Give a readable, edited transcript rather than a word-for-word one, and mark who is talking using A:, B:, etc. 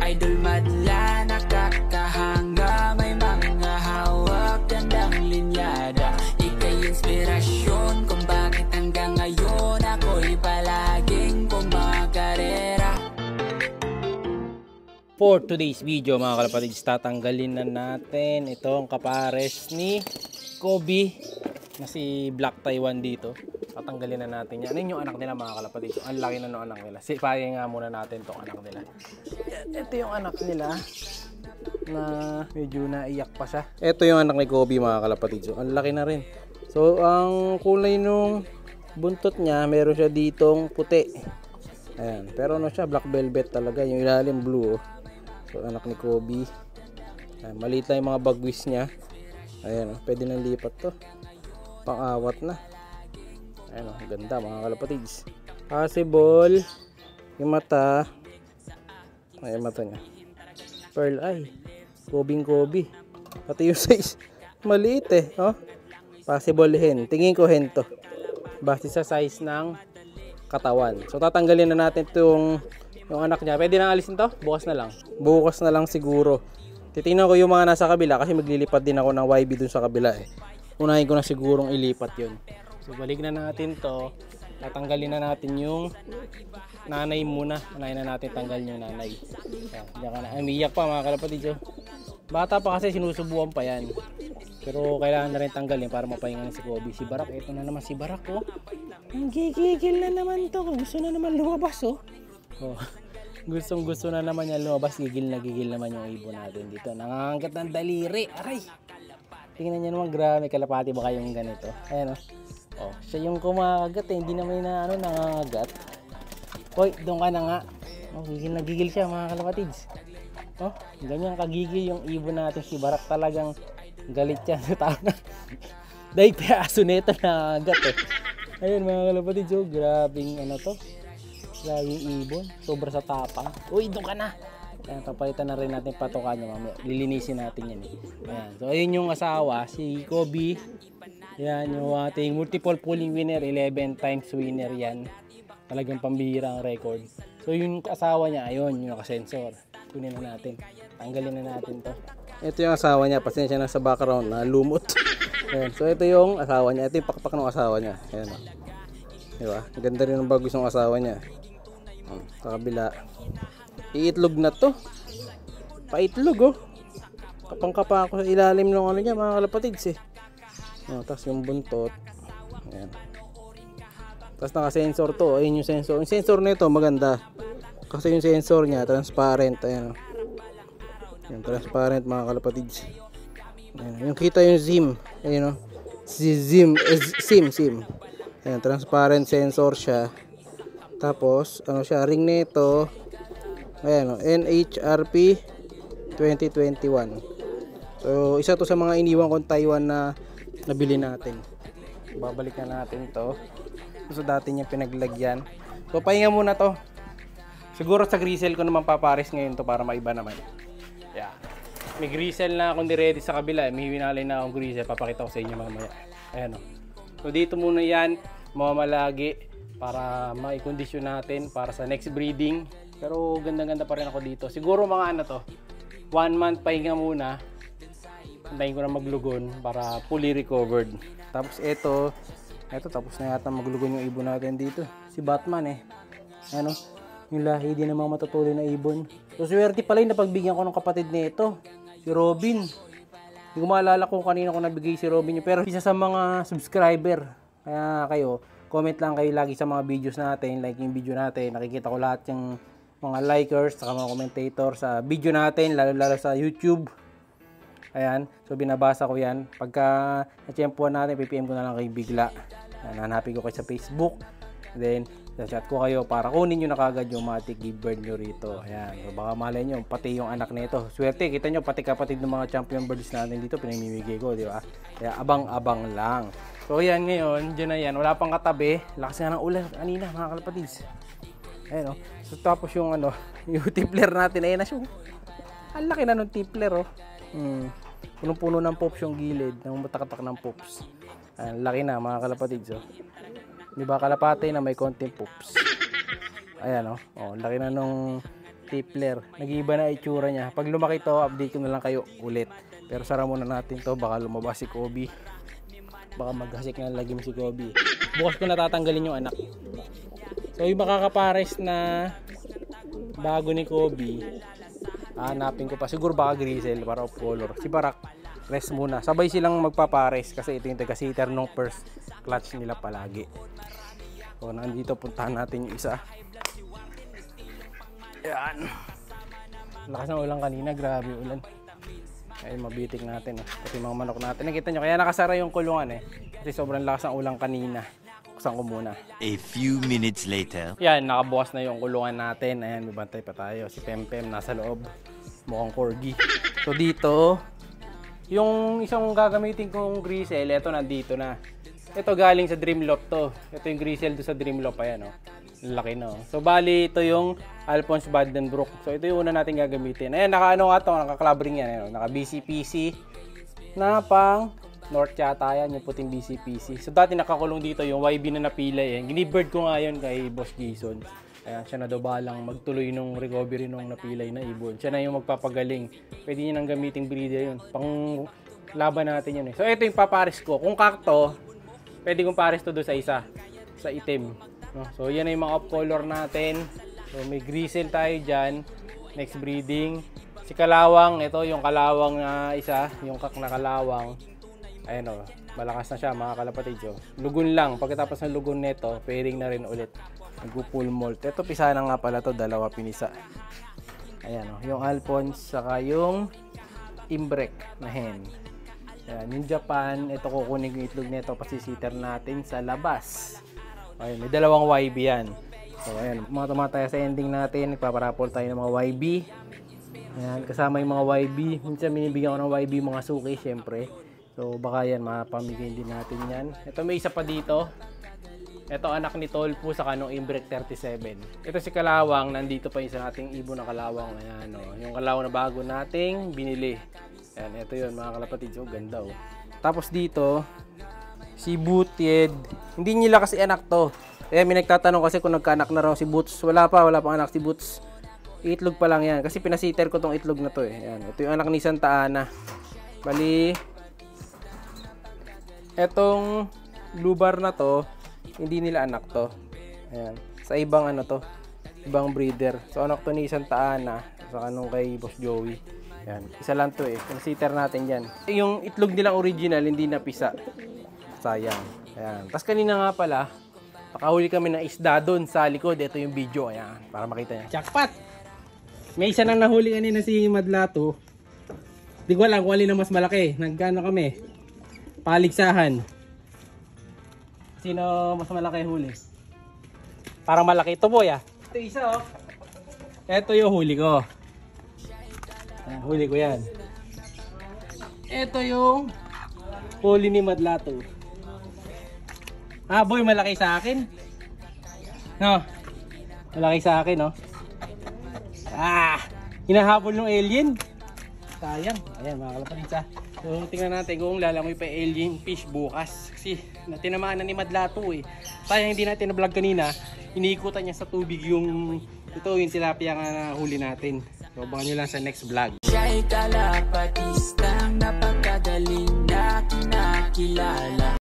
A: Idol madla, nakakahanga, may mga hawak, gandang linyada. Ika'y inspirasyon kung bakit hanggang ngayon ako'y palaging kumakarera.
B: For today's video mga kalapatids, tatanggalin na natin itong kapares ni Kobe na si Black Taiwan dito. Tatanggalin na natin yan. Ano yung anak nila mga kalapatids? Ang laki na ng anak nila. Sipahin nga muna natin itong anak nila. Ito yung anak nila na medyo naiyak pa siya. Ito yung anak ni Kobe mga kalapatids. Ang laki na rin. So ang kulay nung buntot niya, meron siya ditong puti. Ayan. Pero ano siya, black velvet talaga. Yung ilalim blue. So anak ni Kobe. Ayan, maliit lang yung mga bagwis niya. Ayan, pwede nang lipat to. Pang-awat na. Ayan, ganda mga kalapatids. Possible yung mata. Ayan, mata niya. Pearl eye. Kobe. Pati yung size. Maliit eh. Oh? Possible hen. Tingin ko hen to. Base sa size ng katawan. So tatanggalin na natin itong yung anak niya. Pwede nang alisin to? Bukas na lang. Bukas na lang siguro. Titingnan ko yung mga nasa kabila kasi maglilipat din ako ng YB dun sa kabila eh. Unahin ko na sigurong ilipat yun. So balik na natin to. Tatanggalin na natin yung nanay muna. Unahin na natin tanggal yung nanay. Diyan ka na. Umiyak pa mga kalapatids. Bata pa kasi sinusubuan pa yan. Pero kailangan na rin tanggalin para mapahinga si Kobe. Si Barak, ito na naman si Barak oh. Ang gigigil na naman to. Gusto na naman lumabas oh. Oh. Gusto na naman niya lumabas. Gigil naman yung ibon natin dito. Nangangangkat ng daliri. Aray! Tingnan niyo naman, grabe, kalapati ba kayong ganito? Ayan oh. Oh, siya yung kumakagat eh. Hindi naman na nangangagat. Hoy, doon ka na nga. Oh, gigil siya mga kalapatids. Oh, ganyan kagigil yung ibon natin si Barak, talagang galit yan sa tao na. Dahil aso nito na agat eh. Ayun mga kalapatids, oh, grabing ano to. Grabing ibon, sobra sa tapang. Uy, doon ka na. Ayan, papalitan na rin natin patukan niya mamaya. Lilinisin natin yan eh. Ayan. So ayun yung asawa, si Kobe. Yan yung ating multiple pulling winner, 11 times winner yan. Talagang pambihira ang record. So yung asawa niya, ayun, yung nakasensor. Kunin na natin. Tanggalin na natin to. Ito yung asawa niya, pasensya na sa background na lumot. Ayan. So ito yung asawa niya. Ito yung pakpak ng asawa niya. Ayan o. Diba? Ganda rin ang bagos ng asawa niya. Sa kabila. Iitlog na to. Paitlog oh. Kapang-kapa ako sa ilalim ng ano niya mga kalapatids eh. Tapos yung buntot. Ayan. Tapos naka-sensor to. Ayun yung sensor. Yung sensor nito maganda. Kasi yung sensor niya transparent. Ayan. Yung transparent mga kalapatids. Ayan. Yung kita yung ZIM. Ayun o. SIM. Ayan. Transparent sensor siya. Tapos ano siya, ring nito. Ayan o. NHRP 2021. So isa to sa mga iniwan kong Taiwan na nabili natin. Babalik na natin to. So dati niya pinaglagyan. So pahinga muna to. Siguro sa grisel ko naman papares ngayon to para maiba naman. Yeah. May grisel na akong ready sa kabila. May hinalay na akong grisel. Papakita ko sa inyo mamaya. Ayan o. So dito muna yan. Mamamalagi para maikondisyon natin para sa next breeding. Pero ganda-ganda pa rin ako dito. Siguro mga ano to. 1 month pahinga muna. Antayin ko na maglugon para fully recovered. Tapos ito tapos na yata maglugon yung ibon natin dito. Si Batman eh. Ano? Yung lahi din ng mga matutuloy na ibon. So swerte pala yung napagbigyan ko ng kapatid nito. Si Robin. Hindi ko maalala kung kanina ko nabigay si Robin. Pero isa sa mga subscriber. Kaya kayo, comment lang kayo lagi sa mga videos natin. Like yung video natin. Nakikita ko lahat yung mga likers, saka mga commentator sa video natin. Lalo sa YouTube. Ayan, so binabasa ko yan. Pagka na-tiyempuan natin, PPM ko na lang kayo bigla. Hanapin ko kayo sa Facebook. Then, chat ko kayo para kunin nyo na kagad yung matic give bird nyo rito. Ayan, so baka malay nyo, pati yung anak nito. Swerte, kita nyo, pati kapatid ng mga champion birds natin dito, pinamimigay ko, di ba? Kaya abang-abang lang. So yan ngayon, dyan na yan. Wala pang katabi. Lakas nga ng ulan kanina, mga kalapatids. Ayan o. So tapos yung ano, yung tipler natin. Ayan na siya. Ang laki na nung tipler oh. Punong-puno ng pops yung gilid. Nang matakatak ng pops. Laki na mga kalapatids oh. Di ba kalapate na may konting pops. Ayan oh. Oh, laki na nung tippler. Nag-iiba na itsura niya. Pag lumaki to, update ko na lang kayo ulit. Pero sara muna natin to, baka lumabas si Kobe. Baka maghasik na lagim si Kobe. Bukas ko natatanggalin yung anak. So yung makakapares na bago ni Kobe, hanapin ko pa. Siguro baka Grizzle para off color. Si Barak, rest muna. Sabay silang magpapares kasi ito yung taga-sitter nung first clutch nila palagi. So nandito, puntahan natin yung isa. Ayan. Lakas ng ulan kanina, grabe ulan. Ay, mabitik natin. Pati mga manok natin. Nakita nyo, kaya nakasara yung kulungan kasi sobrang lakas ng ulan kanina. Buksan ko muna.
C: A few minutes later.
B: Yan, nakabukas na yung kulungan natin. Ayan, may bantay pa tayo. Si Pempem nasa loob. Mukhang corgi. So dito, yung isang gagamitin kong Grizzle, ito nandito na. Ito galing sa Dreamloft to. Ito yung Grizzle do sa Dreamloft. Ayan, laki no. So bali ito yung Alphonse Vandenbroek. So ito yung una natin gagamitin. Ayan, naka-ano nga to, naka-clubbing yan. Ayan, naka BCPC na pang North yata yan, yung puting BCPC. So dati nakakulong dito yung YB na napilay. Ginibird ko nga yun kay Boss Jason. Ayan, siya na daw balang magtuloy nung recovery nung napilay na ibon. Siya na yung magpapagaling. Pwede nyo nang gamiting breeder yun. Pang laban natin yun. So ito yung papares ko. Kung kakto, pwede kong pares to doon sa isa. Sa itim. No? So yan na yung mga off color natin. So may Grizzle tayo dyan. Next breeding. Si Kalawang, ito yung Kalawang na isa. Yung kak na Kalawang. Ayan o, malakas na siya mga kalapatid. So, lugon lang. Pagkatapos ng lugon nito, pairing na rin ulit. Nag-full molt. Ito pisa na nga pala to, dalawa pinisa. Ayan o, yung Alphonse saka yung Imbrek na hen. Ayan, yung Japan, ito kukunin yung itlog nito, pasisitter natin sa labas. Ayan, may dalawang YB yan. So ayan, mga tumataya sa ending natin, nagpaparapol tayo ng mga YB. Ayan, kasama yung mga YB. Minsan binibigyan ko ng YB mga suki, syempre. So baka yan, mapamigay din natin yan. Ito may isa pa dito. Ito anak ni Tolpo sa kanong Imbrek 37. Ito si Kalawang, nandito pa yung sa ating ibon na Kalawang. Ayan o, yung Kalawang na bago nating binili. Ayan, ito yun mga kalapatid. So ganda o. Tapos dito, si Booted. Hindi nila kasi anak to. Eh, may nagtatanong kasi kung nagkaanak na raw si Boots. Wala pang anak si Boots. Itlog pa lang yan. Kasi pinasiter ko tong itlog na to eh. Ayan, ito yung anak ni Santa Ana. Bali, etong blue bar na to, hindi nila anak to. Ayan. Sa ibang ano to, ibang breeder. So anak to ni Santa Ana, sa kanong kay Boss Joey. Ayan. Isa lang to eh. Pinasiter natin yan. Yung itlog nilang original, hindi napisa. Sayang. Ayan. Tapos kanina nga pala, nakahuli kami ng isda doon sa likod. Ito yung video. Ayan. Para makita niya. Jackpot! May isa nang nahuli kanina si Madlato. Di ko alam kung alin na mas malaki. Nagkano kami? Paligsahan. Sino mas malaki huli? Parang malaki. Ito boy ah. Ito isa oh. Ito yung huli ko. Ayan, huli ko yan. Ito yung huli ni Madlato. Ah boy, malaki sa akin. No? Malaki sa akin no? Ah! Hinahabol ng alien. Sayang. Ayan mga kalapatid. So tingnan natin kung lalangoy pa alien fish bukas. Kasi natinamaan na ni Madlato eh. Sayang hindi natin na-vlog kanina. Iniikutan niya sa tubig yung ito yung tilapia nga huli natin. So abangan nyo lang sa next vlog.
A: Siya'y kalapatistang napakagaling na kinakilala.